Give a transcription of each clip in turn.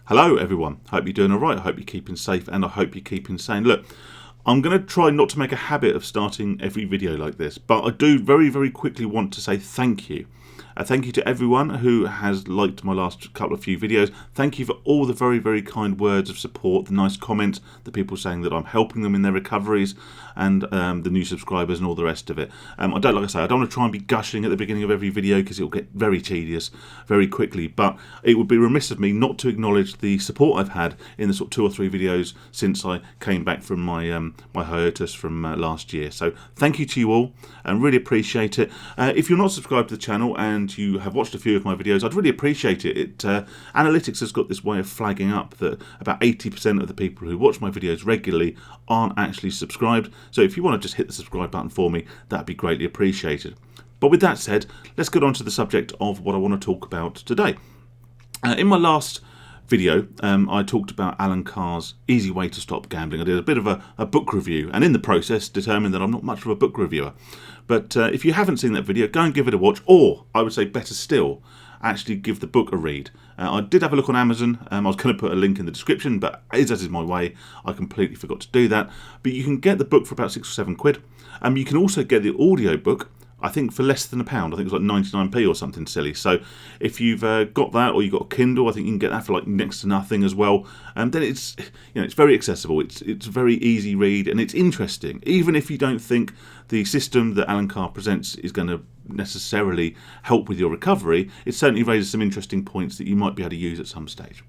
Hello everyone, hope you're doing alright, I hope you're keeping safe and I hope you're keeping sane. Look, I'm going to try not to make a habit of starting every video like this, but I do very quickly want to say thank you. Thank you to everyone who has liked my last couple of few videos. Thank you for all the very kind words of support, the nice comments, the people saying that I'm helping them in their recoveries, and the new subscribers and all the rest of it. I don't want to try and be gushing at the beginning of every video because it'll get very tedious very quickly, but it would be remiss of me not to acknowledge the support I've had in the sort of 2 or 3 videos since I came back from my my hiatus from last year. So thank you to you all and really appreciate it. If you're not subscribed to the channel and you have watched a few of my videos, I'd really appreciate it. Analytics has got this way of flagging up that about 80% of the people who watch my videos regularly aren't actually subscribed. So if you want to just hit the subscribe button for me, that'd be greatly appreciated. But with that said, let's get on to the subject of what I want to talk about today. In my last video, I talked about Alan Carr's Easy Way to Stop Gambling. I did a bit of a book review, and in the process determined that I'm not much of a book reviewer. But if you haven't seen that video, go and give it a watch, or I would say better still, actually give the book a read. I did have a look on Amazon. I was going to put a link in the description, but as is my way, I completely forgot to do that. But you can get the book for about £6 or £7. You can also get the audio book, I think, for less than £1. I think it was like 99p or something silly. So if you've got that, or you've got a Kindle, I think you can get that for like next to nothing as well. And then it's it's very accessible. It's a very easy read and it's interesting. Even if you don't think the system that Alan Carr presents is going to necessarily help with your recovery, it certainly raises some interesting points that you might be able to use at some stage.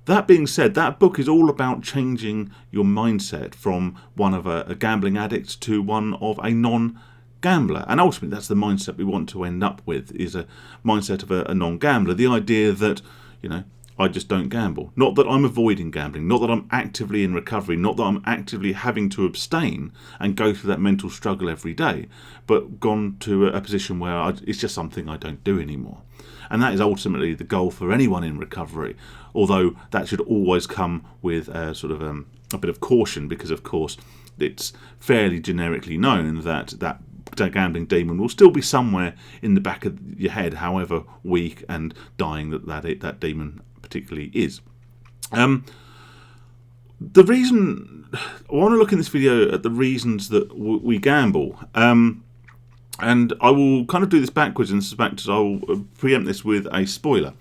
That being said, that book is all about changing your mindset from one of a gambling addict to one of a non-gambler. And ultimately that's the mindset we want to end up with, is a mindset of a non-gambler. The idea that, I just don't gamble. Not that I'm avoiding gambling, not that I'm actively in recovery, not that I'm actively having to abstain and go through that mental struggle every day, but gone to a position where it's just something I don't do anymore. And that is ultimately the goal for anyone in recovery, although that should always come with a bit of caution, because of course it's fairly generically known that gambling demon will still be somewhere in the back of your head, however weak and dying that demon particularly is. The reason I want to look in this video at the reasons that we gamble, and I will kind of do this backwards, and I will preempt this with a spoiler.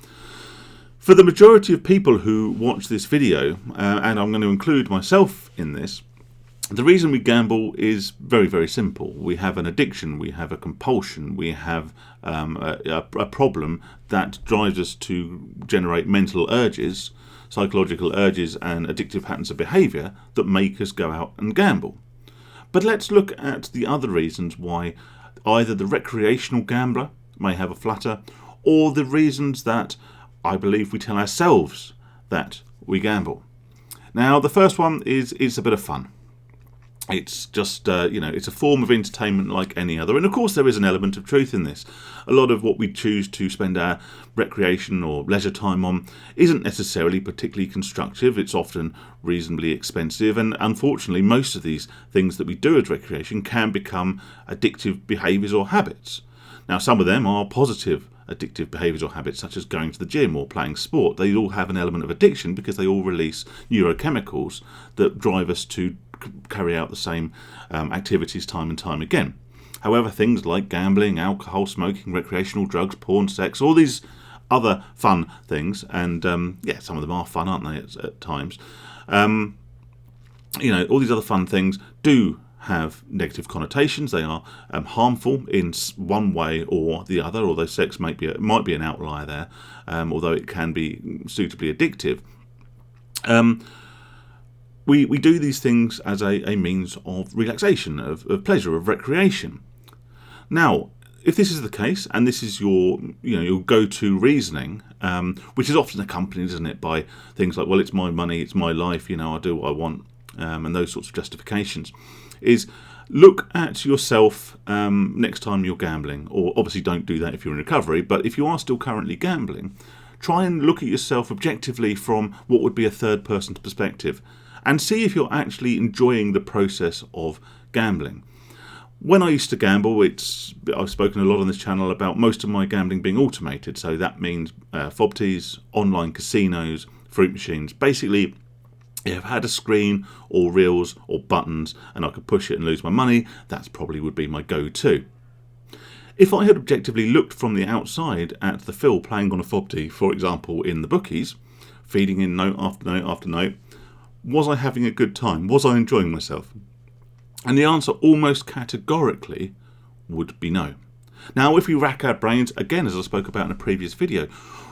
For the majority of people who watch this video, and I'm going to include myself in this, the reason we gamble is very simple. We have an addiction, we have a compulsion, we have a problem that drives us to generate mental urges, psychological urges and addictive patterns of behaviour that make us go out and gamble. But let's look at the other reasons why either the recreational gambler may have a flutter, or the reasons that I believe we tell ourselves that we gamble. Now, the first one is it's a bit of fun. It's just, it's a form of entertainment like any other. And of course there is an element of truth in this. A lot of what we choose to spend our recreation or leisure time on isn't necessarily particularly constructive. It's often reasonably expensive. And unfortunately, most of these things that we do as recreation can become addictive behaviours or habits. Now, some of them are positive addictive behaviours or habits, such as going to the gym or playing sport. They all have an element of addiction because they all release neurochemicals that drive us to carry out the same activities time and time again. However, things like gambling, alcohol, smoking, recreational drugs, porn, sex, all these other fun things, and some of them are fun, aren't they, at times, all these other fun things do have negative connotations. They are harmful in one way or the other, although sex might be an outlier there, although it can be suitably addictive. We do these things as a means of relaxation, of pleasure, of recreation. Now, if this is the case, and this is your go-to reasoning, which is often accompanied, isn't it, by things like, well, it's my money, it's my life, I do what I want, and those sorts of justifications, is look at yourself next time you're gambling, or obviously don't do that if you're in recovery, but if you are still currently gambling, try and look at yourself objectively from what would be a third person's perspective, and see if you're actually enjoying the process of gambling. When I used to gamble, I've spoken a lot on this channel about most of my gambling being automated, so that means FOBTs, online casinos, fruit machines. Basically, if I had a screen or reels or buttons and I could push it and lose my money, that probably would be my go-to. If I had objectively looked from the outside at the Phil playing on a fobty, for example, in the bookies, feeding in note after note after note, was I having a good time? Was I enjoying myself? And the answer almost categorically would be no. Now, if we rack our brains, again, as I spoke about in a previous video,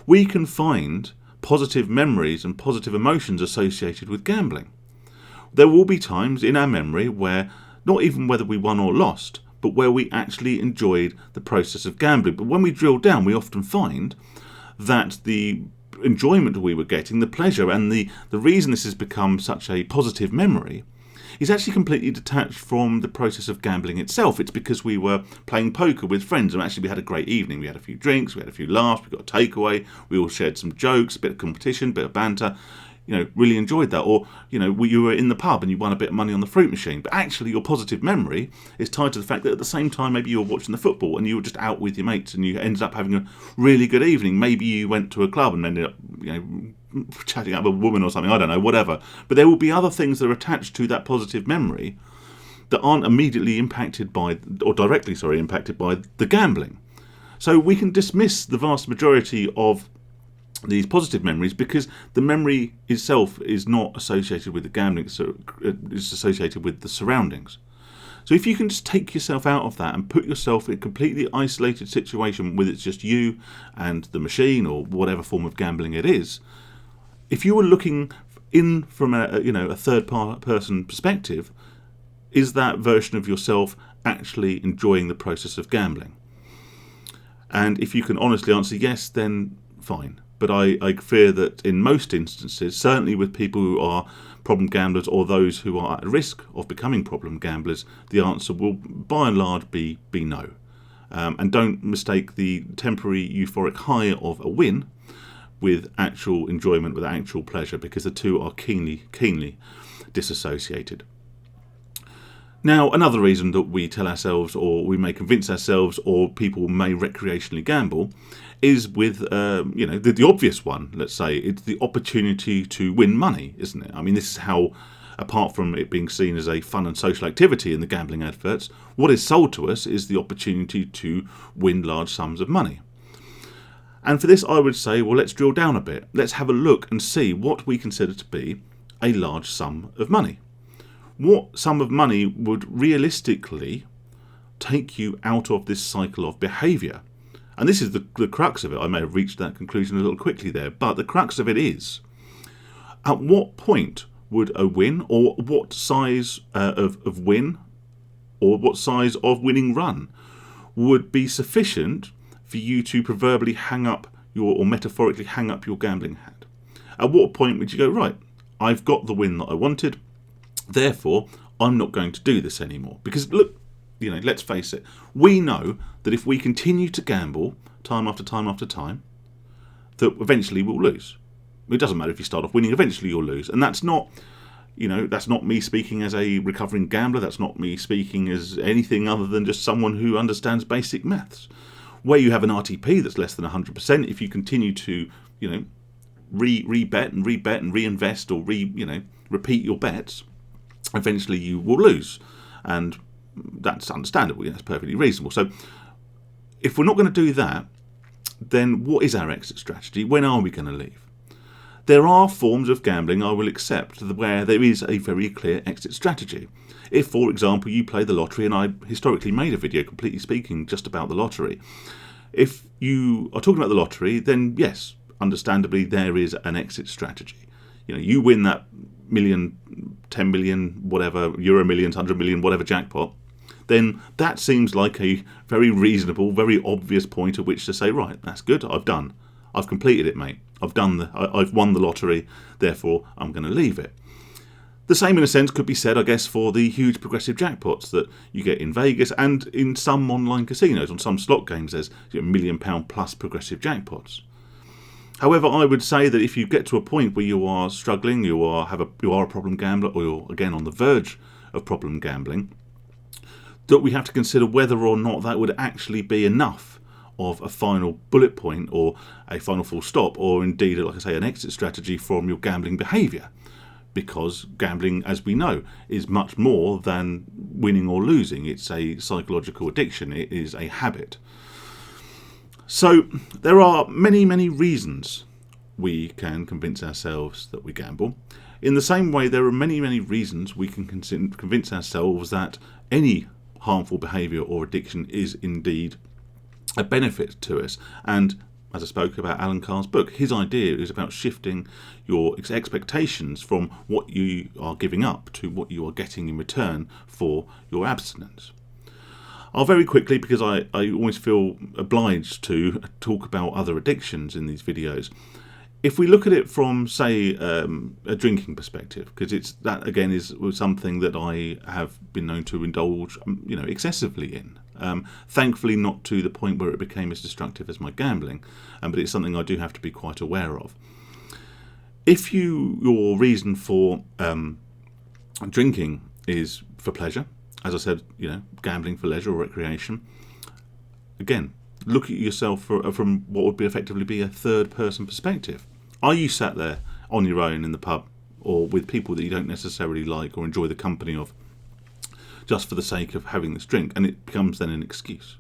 we can find positive memories and positive emotions associated with gambling. There will be times in our memory where, not even whether we won or lost, but where we actually enjoyed the process of gambling. But when we drill down, we often find that the enjoyment we were getting, the pleasure, and the reason this has become such a positive memory is actually completely detached from the process of gambling itself. It's because we were playing poker with friends, and actually we had a great evening. We had a few drinks, we had a few laughs, we got a takeaway, we all shared some jokes, a bit of competition, a bit of banter. Really enjoyed that. Or, you were in the pub and you won a bit of money on the fruit machine. But actually your positive memory is tied to the fact that at the same time maybe you were watching the football and you were just out with your mates and you ended up having a really good evening. Maybe you went to a club and ended up, chatting up with a woman or something, I don't know, whatever. But there will be other things that are attached to that positive memory that aren't immediately impacted by, or directly, impacted by the gambling. So we can dismiss the vast majority of these positive memories because the memory itself is not associated with the gambling, so it's associated with the surroundings. So if you can just take yourself out of that and put yourself in a completely isolated situation with it's just you and the machine or whatever form of gambling it is, if you were looking in from a third person perspective, is that version of yourself actually enjoying the process of gambling? And if you can honestly answer yes, then fine. But I fear that in most instances, certainly with people who are problem gamblers or those who are at risk of becoming problem gamblers, the answer will by and large be no. And don't mistake the temporary euphoric high of a win with actual enjoyment, with actual pleasure, because the two are keenly disassociated. Now, another reason that we tell ourselves, or we may convince ourselves, or people may recreationally gamble, is with, the obvious one, let's say. It's the opportunity to win money, isn't it? I mean, this is how, apart from it being seen as a fun and social activity in the gambling adverts, what is sold to us is the opportunity to win large sums of money. And for this, I would say, well, let's drill down a bit. Let's have a look and see what we consider to be a large sum of money. What sum of money would realistically take you out of this cycle of behaviour? And this is the crux of it. I may have reached that conclusion a little quickly there, but the crux of it is, at what point would a win, or what size of win, or what size of winning run would be sufficient for you to proverbially or metaphorically hang up your gambling hat? At what point would you go, right, I've got the win that I wanted, therefore I'm not going to do this anymore? Because look, let's face it, we know that if we continue to gamble time after time after time, that eventually we'll lose. It doesn't matter if you start off winning, eventually you'll lose. And that's not me speaking as a recovering gambler, that's not me speaking as anything other than just someone who understands basic maths. Where you have an RTP that's less than 100%, if you continue to, re-bet and reinvest or repeat your bets, eventually you will lose. And that's understandable, that's perfectly reasonable. So if we're not going to do that, then what is our exit strategy? When are we going to leave? There are forms of gambling I will accept where there is a very clear exit strategy. If, for example, you play the lottery, and I historically made a video completely speaking just about the lottery. If you are talking about the lottery, then yes, understandably there is an exit strategy. You win that million, 10 million, whatever, euro millions, 100 million, whatever jackpot, then that seems like a very reasonable, very obvious point at which to say, right, that's good, I've completed it, mate. I've won the lottery, therefore I'm going to leave it. The same, in a sense, could be said, I guess, for the huge progressive jackpots that you get in Vegas and in some online casinos. On some slot games, there's £1 million plus progressive jackpots. However, I would say that if you get to a point where you are struggling, you are a problem gambler, or you're again on the verge of problem gambling, that we have to consider whether or not that would actually be enough of a final bullet point or a final full stop, or indeed, like I say, an exit strategy from your gambling behaviour. Because gambling, as we know, is much more than winning or losing. It's a psychological addiction. It is a habit. So there are many, many reasons we can convince ourselves that we gamble. In the same way, there are many, many reasons we can convince ourselves that any harmful behaviour or addiction is indeed a benefit to us. And as I spoke about Alan Carr's book, his idea is about shifting your expectations from what you are giving up to what you are getting in return for your abstinence. I'll very quickly, because I always feel obliged to talk about other addictions in these videos. If we look at it from, say, a drinking perspective, because that again is something that I have been known to indulge, excessively in. Thankfully, not to the point where it became as destructive as my gambling, but it's something I do have to be quite aware of. If your reason for drinking is for pleasure, as I said, gambling for leisure or recreation, again, look at yourself from what would effectively be a third-person perspective. Are you sat there on your own in the pub or with people that you don't necessarily like or enjoy the company of just for the sake of having this drink? And it becomes then an excuse.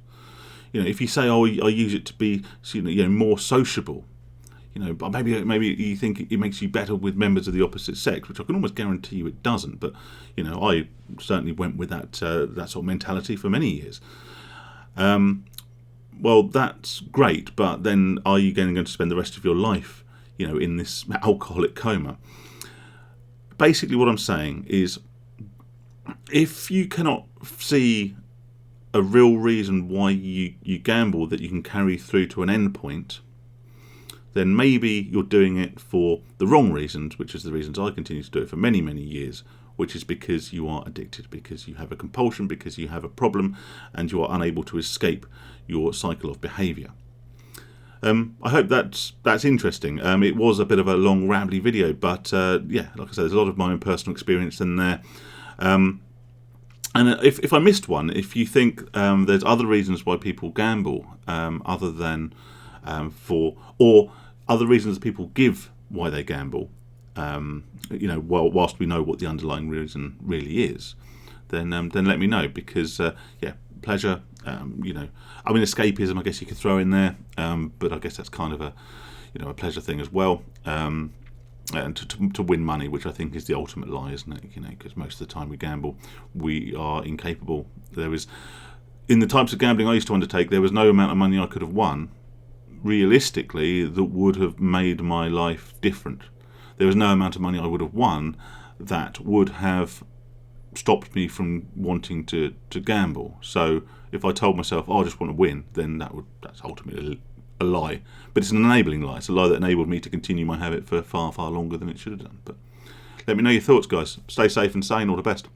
If you say, "Oh, I use it to be, more sociable," but maybe you think it makes you better with members of the opposite sex, which I can almost guarantee you it doesn't. But I certainly went with that sort of mentality for many years. Well, that's great, but then are you going to spend the rest of your life, in this alcoholic coma? Basically, what I'm saying is, if you cannot see a real reason why you gamble that you can carry through to an end point, then maybe you're doing it for the wrong reasons, which is the reasons I continue to do it for many, many years, which is because you are addicted, because you have a compulsion, because you have a problem, and you are unable to escape your cycle of behaviour. I hope that's interesting. It was a bit of a long, rambly video, but like I said, there's a lot of my own personal experience in there. And if I missed one, if you think there's other reasons why people gamble, other than or other reasons that people give why they gamble, whilst we know what the underlying reason really is, then let me know, because pleasure, escapism, I guess you could throw in there, but I guess that's kind of a pleasure thing as well, and to win money, which I think is the ultimate lie, isn't it? Because most of the time we gamble, we are incapable. In the types of gambling I used to undertake, there was no amount of money I could have won realistically that would have made my life different. There was no amount of money I would have won that would have stopped me from wanting to gamble. So if I told myself, I just want to win, then that's ultimately a lie. But it's an enabling lie. It's a lie that enabled me to continue my habit for far, far longer than it should have done. But let me know your thoughts, guys. Stay safe and sane. All the best.